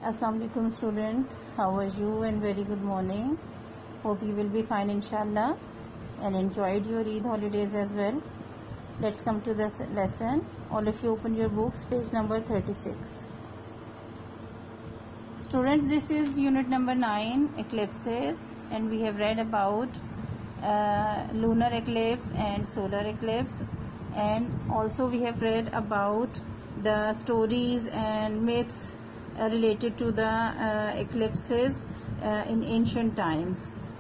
Assalamu alaikum students, how are you and very good morning. Hope you will be fine inshallah and enjoyed your Eid holidays as well. Let's come to this lesson. All of you open your books, page number 36. Students, this is unit number 9, eclipses, and we have read about lunar eclipse and solar eclipse, and also we have read about the stories and myths related to the eclipses in ancient times.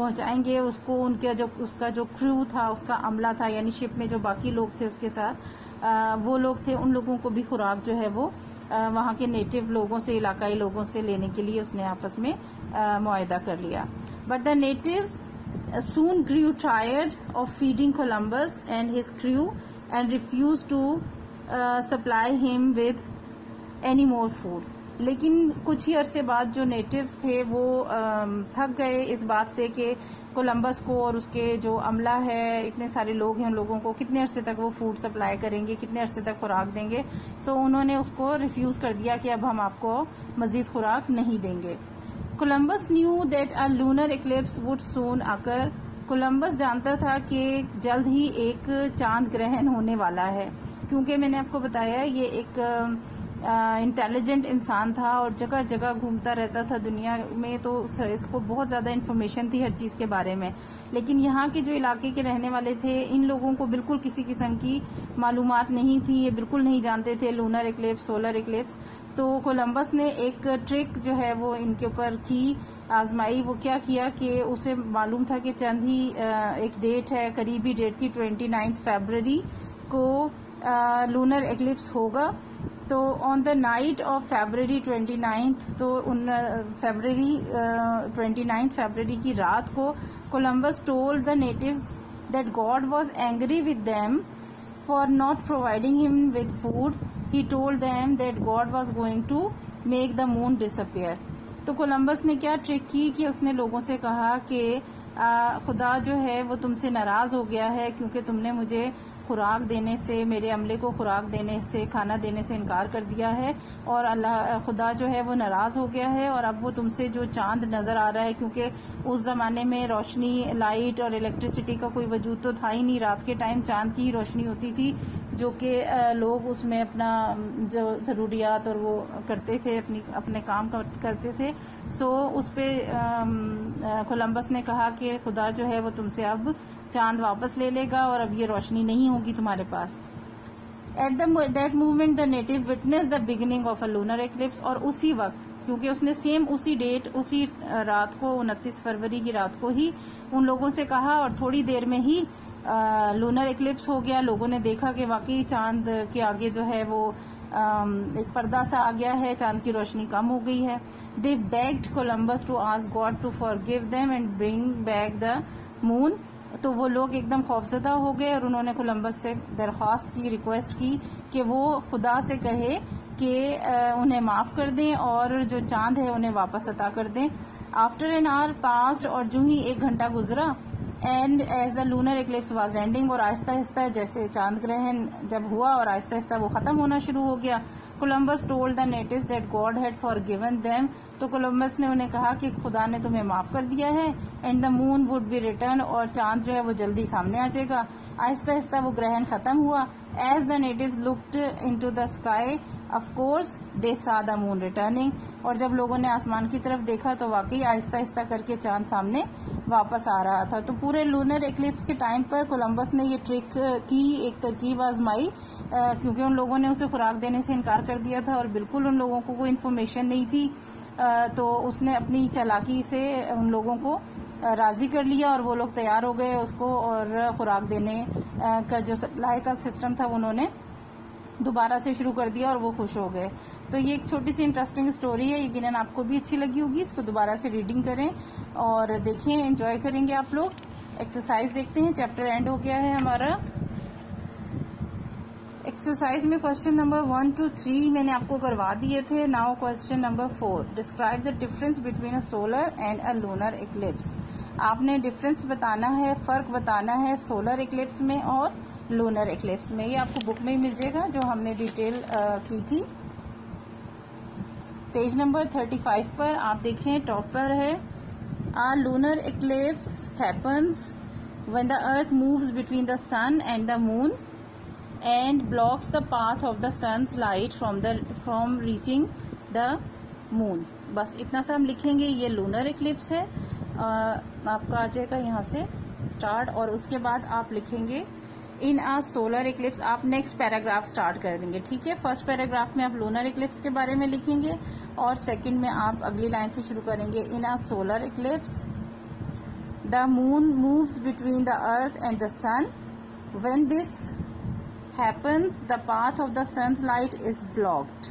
پہنچائیں گے اس کو. اس کا جو کرو تھا, اس کا عملہ تھا, یعنی شپ میں جو باقی لوگ تھے اس کے ساتھ وہ لوگ تھے, ان لوگوں کو بھی خوراک جو ہے وہ وہاں کے نیٹو لوگوں سے, علاقائی لوگوں سے لینے کے لیے اس نے آپس میں معاہدہ کر لیا. But the natives soon grew tired of feeding Columbus and his crew and refused to supply him with any more food. لیکن کچھ ہی عرصے بعد جو نیٹوز تھے وہ تھک گئے اس بات سے کہ کولمبس کو اور اس کے جو عملہ ہے, اتنے سارے لوگ ہیں, ان لوگوں کو کتنے عرصے تک وہ فوڈ سپلائی کریں گے, کتنے عرصے تک خوراک دیں گے. سو انہوں نے اس کو ریفیوز کر دیا کہ اب ہم آپ کو مزید خوراک نہیں دیں گے. Columbus knew that a lunar eclipse would soon occur. Columbus جانتا تھا کہ جلد ہی ایک چاند گرہن ہونے والا ہے, کیونکہ میں نے آپ کو بتایا یہ ایک انٹیلیجنٹ انسان تھا اور جگہ جگہ گھومتا رہتا تھا دنیا میں, تو اس کو بہت زیادہ انفارمیشن تھی ہر چیز کے بارے میں. لیکن یہاں کے جو علاقے کے رہنے والے تھے, ان لوگوں کو بالکل کسی قسم کی معلومات نہیں تھی, یہ بالکل نہیں جانتے تھے لونر ایکلپس, سولر ایکلپس. تو کولمبس نے ایک ٹرک جو ہے وہ ان کے اوپر کی, آزمائی. وہ کیا کیا کہ اسے معلوم تھا کہ چند ہی ایک ڈیٹ ہے, قریبی ڈیٹ تھی 29 فیبرری کو لونر ایکلپس ہوگا. تو on the night of February 29, تو فیبرری 29 فیبرری کی رات کو Columbus told the natives that God was angry with them for not providing him with food. He told them that God was going to make the moon disappear. تو Columbus نے کیا truck کی کہ اس نے لوگوں سے کہا کہ خدا جو ہے وہ تم سے ناراض ہو گیا ہے کیونکہ تم نے مجھے خوراک دینے سے, میرے عملے کو خوراک دینے سے, کھانا دینے سے انکار کر دیا ہے, اور اللہ خدا جو ہے وہ ناراض ہو گیا ہے, اور اب وہ تم سے جو چاند نظر آ رہا ہے, کیونکہ اس زمانے میں روشنی, لائٹ اور الیکٹریسٹی کا کوئی وجود تو تھا ہی نہیں, رات کے ٹائم چاند کی ہی روشنی ہوتی تھی جو کہ لوگ اس میں اپنا جو ضروریات اور وہ کرتے تھے, اپنے کام کرتے تھے. سو اس پہ کولمبس نے کہا کہ خدا جو ہے وہ تم سے اب چاند واپس لے لے گا اور اب یہ روشنی نہیں ہوگی تمہارے پاس. At that moment the native witness the beginning of a lunar eclipse. اور اسی وقت, کیونکہ اس نے سیم اسی ڈیٹ, اسی رات کو 29 فروری کی رات کو ہی ان لوگوں سے کہا, اور تھوڑی دیر میں ہی لونر ایکلپس ہو گیا. لوگوں نے دیکھا کہ واقعی چاند کے آگے جو ہے وہ ایک پردہ سا آ گیا ہے, چاند کی روشنی کم ہو گئی ہے. They begged Columbus to ask God to forgive them and bring back the moon. تو وہ لوگ ایک دم خوفزدہ ہو گئے اور انہوں نے کولمبس سے درخواست کی, ریکویسٹ کی کہ وہ خدا سے کہے کہ انہیں معاف کر دیں اور جو چاند ہے انہیں واپس عطا کر دیں. آفٹر این آور پاسڈ, اور جو ہی ایک گھنٹہ گزرا, and as the lunar eclipse was ending, اور آہستہ آہستہ جیسے چاند گرہن جب ہوا اور آہستہ آہستہ وہ ختم ہونا شروع ہو گیا, Columbus told the natives that God had for given them. تو کولمبس نے انہیں کہا کہ خدا نے تمہیں معاف کر دیا ہے, and the moon would be return, اور چاند جو ہے وہ جلدی سامنے آ جائے گا. آہستہ آہستہ وہ گرہن ختم ہوا. As the natives looked into the sky, of course they saw the moon returning. اور جب لوگوں نے آسمان کی طرف دیکھا تو واقعی آہستہ آہستہ کر کے چاند سامنے واپس آ رہا تھا. تو پورے لونر ایکلپس کے ٹائم پر کولمبس نے یہ ٹرک کی, ایک ترکیب آزمائی, کیونکہ ان لوگوں نے اسے خوراک دینے سے انکار کر دیا تھا اور بالکل ان لوگوں کو کوئی انفارمیشن نہیں تھی. تو اس نے اپنی چالاکی سے ان لوگوں کو راضی کر لیا اور وہ لوگ تیار ہو گئے اس کو, اور خوراک دینے کا جو سپلائی کا سسٹم تھا انہوں نے دوبارہ سے شروع کر دیا اور وہ خوش ہو گئے. تو یہ ایک چھوٹی سی انٹرسٹنگ اسٹوری ہے, یقیناً آپ کو بھی اچھی لگی ہوگی. اس کو دوبارہ سے ریڈنگ کریں اور دیکھیں, انجوائے کریں گے آپ لوگ. ایکسرسائز دیکھتے ہیں, چیپٹر اینڈ ہو گیا ہے ہمارا. ایکسرسائز میں کوشچن نمبر 1 to 3 میں نے آپ کو کروا دیے تھے. Now question number 4, describe the difference between a solar and a lunar eclipse. آپ نے ڈفرنس بتانا ہے, فرق بتانا ہے سولر ایکلپس میں اور لونر ایکلپس میں. یہ آپ کو بک میں ہی مل جائے گا جو ہم نے ڈیٹیل کی تھی. پیج نمبر 35 پر آپ دیکھیں, ٹاپ پر ہے, a lunar eclipse happens when the earth moves between the sun and the moon and blocks the path of the sun's light from reaching the moon. بس اتنا سا ہم لکھیں گے. یہ لونر ایکلپس ہے, آپ کا آ جائے گا یہاں سے اسٹارٹ, اور اس کے بعد آپ لکھیں گے ان آ سولر ایکلپس. آپ نیکسٹ پیراگراف اسٹارٹ کر دیں گے, ٹھیک ہے. فرسٹ پیراگراف میں آپ لونر ایکلپس کے بارے میں لکھیں گے اور سیکنڈ میں آپ اگلی لائن سے شروع کریں گے in a solar eclipse the moon moves between the earth and the sun. When this happens, the path of the sun's light is blocked.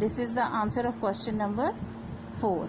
This is the answer of question number 4.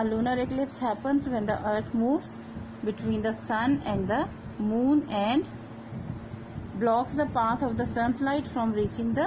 A lunar eclipse happens when the earth moves between the sun and the moon and blocks the path of the sun's light from reaching the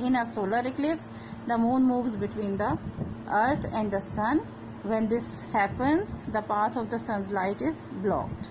in a solar eclipse the moon moves between the earth and the sun. When this happens, the path of the sun's light is blocked.